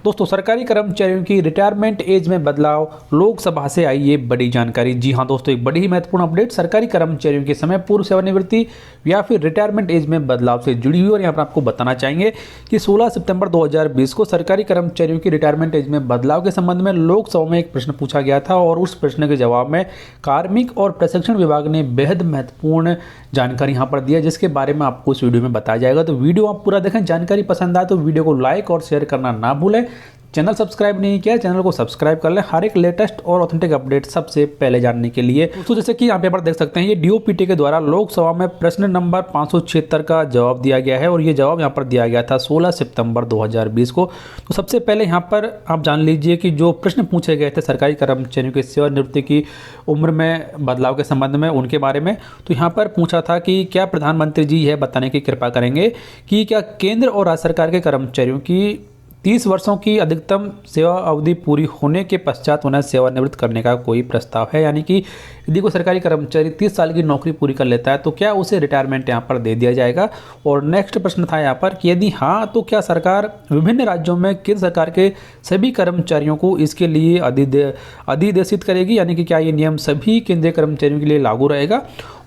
दोस्तों, सरकारी कर्मचारियों की रिटायरमेंट एज में बदलाव, लोकसभा से आई ये बड़ी जानकारी। जी हां दोस्तों, एक बड़ी ही महत्वपूर्ण अपडेट सरकारी कर्मचारियों की समय पूर्व सेवानिवृत्ति या फिर रिटायरमेंट एज में बदलाव से जुड़ी हुई। और यहाँ पर आपको बताना चाहेंगे कि 16 सितंबर 2020 को सरकारी कर्मचारियों की रिटायरमेंट एज में बदलाव के संबंध में लोकसभा में एक प्रश्न पूछा गया था और उस प्रश्न के जवाब में कार्मिक और प्रशिक्षण विभाग ने बेहद महत्वपूर्ण जानकारी यहाँ पर दी है, जिसके बारे में आपको इस वीडियो में बताया जाएगा। तो वीडियो आप पूरा देखें। जानकारी पसंद आए तो वीडियो को लाइक और शेयर करना ना भूलें। चैनल सब्सक्राइब नहीं किया, चैनल को सब्सक्राइब कर लें हर एक लेटेस्ट और ऑथेंटिक अपडेट सबसे पहले जानने के लिए। तो जैसे कि यहाँ पे आप देख सकते हैं, ये डीओपीटी के द्वारा लोकसभा में प्रश्न नंबर 576 का जवाब दिया गया है और ये जवाब यहाँ पर दिया गया था 16 सितंबर 2020 को। तो सबसे पहले यहाँ पर आप जान लीजिए कि जो प्रश्न पूछे गए थे सरकारी कर्मचारियों की सेवानिवृत्ति की उम्र में बदलाव के संबंध में, उनके बारे में, तो यहाँ पर पूछा था कि क्या प्रधानमंत्री जी यह बताने की कृपा करेंगे कि क्या केंद्र और राज्य सरकार के कर्मचारियों की 30 वर्षों की अधिकतम सेवा अवधि पूरी होने के पश्चात उन्हें सेवानिवृत्त करने का कोई प्रस्ताव है। यानी कि यदि कोई सरकारी कर्मचारी 30 साल की नौकरी पूरी कर लेता है तो क्या उसे रिटायरमेंट यहाँ पर दे दिया जाएगा। और नेक्स्ट प्रश्न था यहाँ पर कि यदि हाँ तो क्या सरकार विभिन्न राज्यों में केंद्र सरकार के सभी कर्मचारियों को इसके लिए अधिदेशित करेगी, यानी कि क्या ये नियम सभी केंद्रीय कर्मचारियों के लिए लागू रहेगा।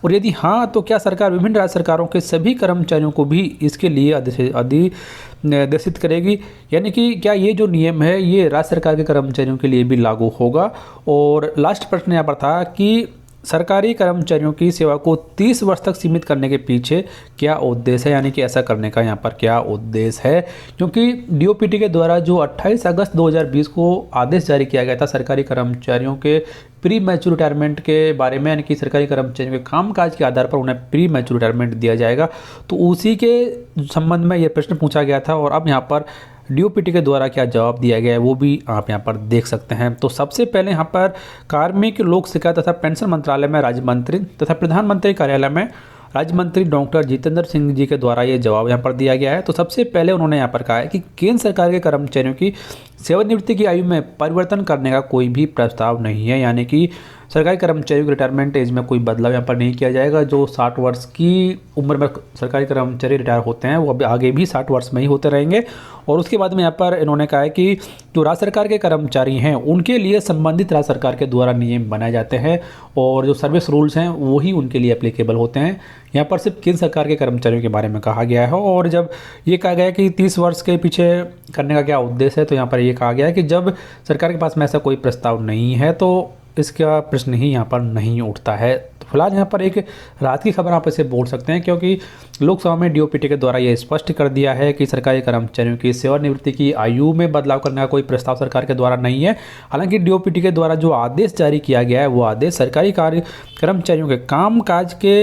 और यदि हाँ तो क्या सरकार विभिन्न राज्य सरकारों के सभी कर्मचारियों को भी इसके लिए अधिदेशित करेगी, यानी कि क्या ये जो नियम है ये राज्य सरकार के कर्मचारियों के लिए भी लागू होगा। और लास्ट प्रश्न यहाँ पर था कि सरकारी कर्मचारियों की सेवा को 30 वर्ष तक सीमित करने के पीछे क्या उद्देश्य है, यानी कि ऐसा करने का यहाँ पर क्या उद्देश्य है। क्योंकि डीओपीटी के द्वारा जो 28 अगस्त 2020 को आदेश जारी किया गया था सरकारी कर्मचारियों के प्री मैच्योर रिटायरमेंट के बारे में, यानी कि सरकारी कर्मचारियों के कामकाज के आधार पर उन्हें प्री मैच्योर रिटायरमेंट दिया जाएगा, तो उसी के संबंध में यह प्रश्न पूछा गया था। और अब यहाँ पर डीओपीटी के द्वारा क्या जवाब दिया गया है वो भी आप यहाँ पर देख सकते हैं। तो सबसे पहले यहाँ पर कार्मिक, लोक शिकायत तथा पेंशन मंत्रालय में राज्य मंत्री तथा प्रधानमंत्री कार्यालय में राज्य मंत्री डॉक्टर जितेंद्र सिंह जी के द्वारा ये जवाब यहाँ पर दिया गया है। तो सबसे पहले उन्होंने यहाँ पर कहा है कि केंद्र सरकार के कर्मचारियों की सेवानिवृत्ति की आयु में परिवर्तन करने का कोई भी प्रस्ताव नहीं है, यानी कि सरकारी कर्मचारियों की रिटायरमेंट एज में कोई बदलाव यहाँ पर नहीं किया जाएगा। जो 60 वर्ष की उम्र में सरकारी कर्मचारी रिटायर होते हैं वो अभी आगे भी 60 वर्ष में ही होते रहेंगे। और उसके बाद में यहाँ पर इन्होंने कहा है कि जो राज्य सरकार के कर्मचारी हैं उनके लिए संबंधित राज्य सरकार के द्वारा नियम बनाए जाते हैं और जो सर्विस रूल्स हैं वही उनके लिए एप्लीकेबल होते हैं। यहाँ पर सिर्फ केंद्र सरकार के कर्मचारियों के बारे में कहा गया है। और जब ये कहा गया कि 30 वर्ष के पीछे करने का क्या उद्देश्य है, तो यहाँ पर ये कहा गया है कि जब सरकार के पास में ऐसा कोई प्रस्ताव नहीं है तो इसका प्रश्न ही यहाँ पर नहीं उठता है। तो फिलहाल यहाँ पर एक रात की खबर आप इसे बोल सकते हैं, क्योंकि लोकसभा में डीओपीटी के द्वारा ये स्पष्ट कर दिया है कि सरकारी कर्मचारियों की सेवानिवृत्ति की आयु में बदलाव करने का कोई प्रस्ताव सरकार के द्वारा नहीं है। हालांकि डीओपीटी के द्वारा जो आदेश जारी किया गया है वो आदेश सरकारी कर्मचारियों के कामकाज के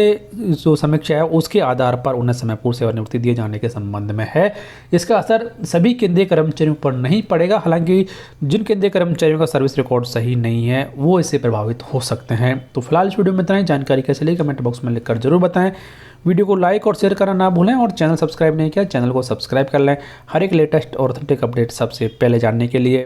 जो समीक्षा है उसके आधार पर उन्हें समय पूर्व सेवानिवृत्ति दिए जाने के संबंध में है। इसका असर सभी केंद्रीय कर्मचारियों पर नहीं पड़ेगा। हालांकि जिन केंद्रीय कर्मचारियों का सर्विस रिकॉर्ड सही नहीं है वो इससे प्रभावित हो सकते हैं। तो फिलहाल इस वीडियो में इतना ही। जानकारी कैसे लगी कमेंट बॉक्स में लिखकर जरूर बताएं। वीडियो को लाइक और शेयर करना ना भूलें और चैनल सब्सक्राइब नहीं किया चैनल को सब्सक्राइब कर लें हर एक लेटेस्ट और ऑथेंटिक अपडेट सबसे पहले जानने के लिए।